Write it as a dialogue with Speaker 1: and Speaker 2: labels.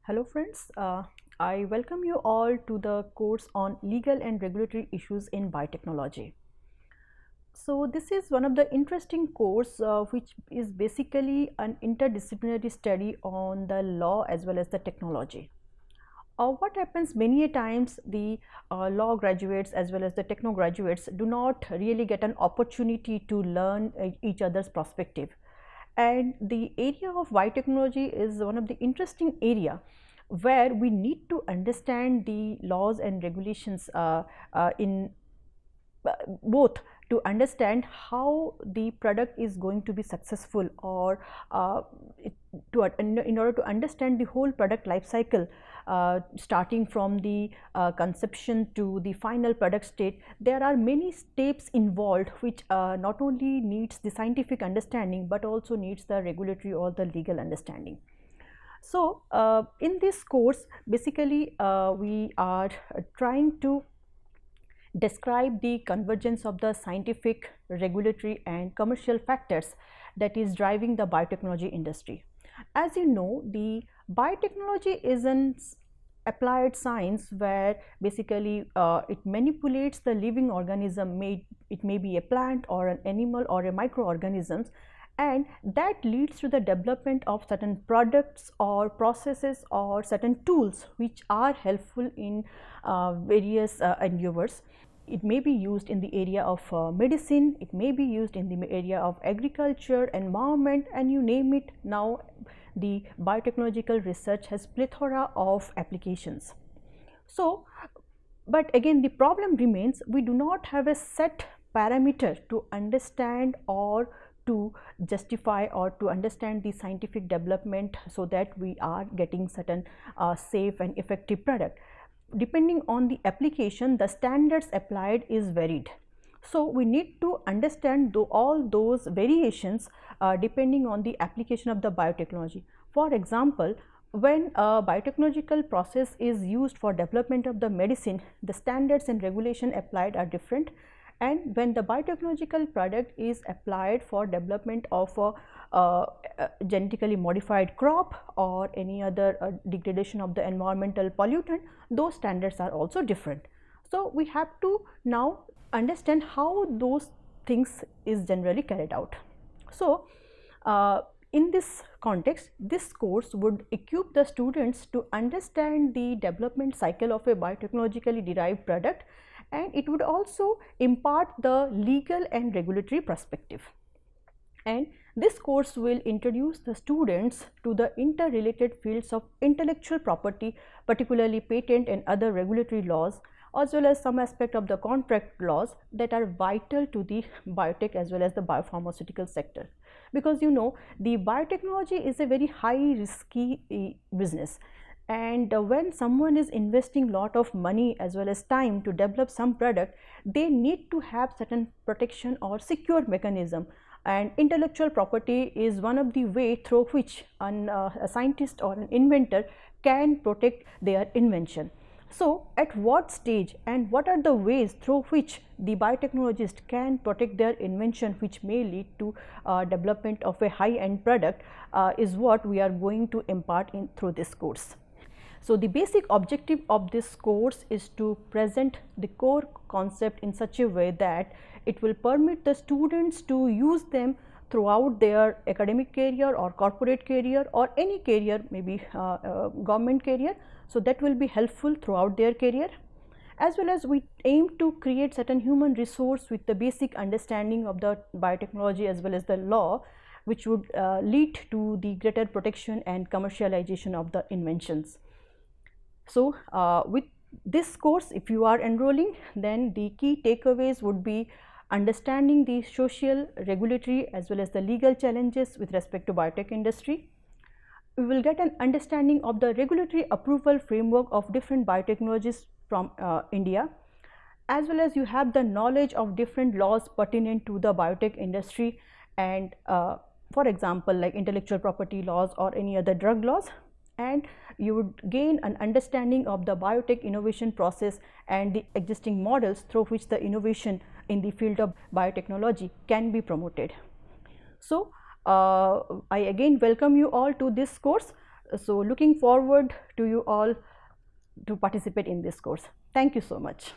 Speaker 1: Hello friends, I welcome you all to the course on legal and regulatory issues in biotechnology. So this is one of the interesting course which is basically an interdisciplinary study on the law as well as the technology. What happens many a times the law graduates as well as the techno graduates do not really get an opportunity to learn each other's perspective, and the area of biotechnology is one of the interesting area where we need to understand the laws and regulations in both to understand how the product is going to be successful, or uh, it, in order to understand the whole product life cycle, starting from the conception to the final product state. There are many steps involved which not only needs the scientific understanding but also needs the regulatory or the legal understanding. So in this course basically we are trying to describe the convergence of the scientific, regulatory and commercial factors that is driving the biotechnology industry. As you know, the biotechnology is an applied science where basically it manipulates the living organism, it may be a plant or an animal or a microorganisms, and that leads to the development of certain products or processes or certain tools which are helpful in various endeavors. It may be used in the area of medicine, it may be used in the area of agriculture, environment, and you name it. Now the biotechnological research has plethora of applications. So but again the problem remains, we do not have a set parameter to understand or to justify or to understand the scientific development so that we are getting certain safe and effective product. Depending on the application, the standards applied is varied. So we need to understand all those variations depending on the application of the biotechnology. For example, when a biotechnological process is used for development of the medicine, the standards and regulation applied are different, and when the biotechnological product is applied for development of a genetically modified crop or any other degradation of the environmental pollutant, those standards are also different. So we have to now understand how those things is generally carried out. So in this context, this course would equip the students to understand the development cycle of a biotechnologically derived product, and it would also impart the legal and regulatory perspective. And this course will introduce the students to the interrelated fields of intellectual property, particularly patent and other regulatory laws, as well as some aspect of the contract laws that are vital to the biotech as well as the biopharmaceutical sector. Because you know, the biotechnology is a very high risky business, and when someone is investing lot of money as well as time to develop some product, they need to have certain protection or secure mechanism, and intellectual property is one of the way through which a scientist or an inventor can protect their invention. So at what stage and what are the ways through which the biotechnologist can protect their invention which may lead to development of a high end product is what we are going to impart in through this course. So the basic objective of this course is to present the core concept in such a way that it will permit the students to use them throughout their academic career or corporate career or any career, maybe government career. So that will be helpful throughout their career. As well as we aim to create certain human resource with the basic understanding of the biotechnology as well as the law, which would lead to the greater protection and commercialization of the inventions. So with this course, if you are enrolling, then the key takeaways would be understanding the social, regulatory as well as the legal challenges with respect to biotech industry. We will get an understanding of the regulatory approval framework of different biotechnologies from India, as well as you have the knowledge of different laws pertinent to the biotech industry, and for example like intellectual property laws or any other drug laws, and you would gain an understanding of the biotech innovation process and the existing models through which the innovation in the field of biotechnology can be promoted. So I again welcome you all to this course. So looking forward to you all to participate in this course. Thank you so much.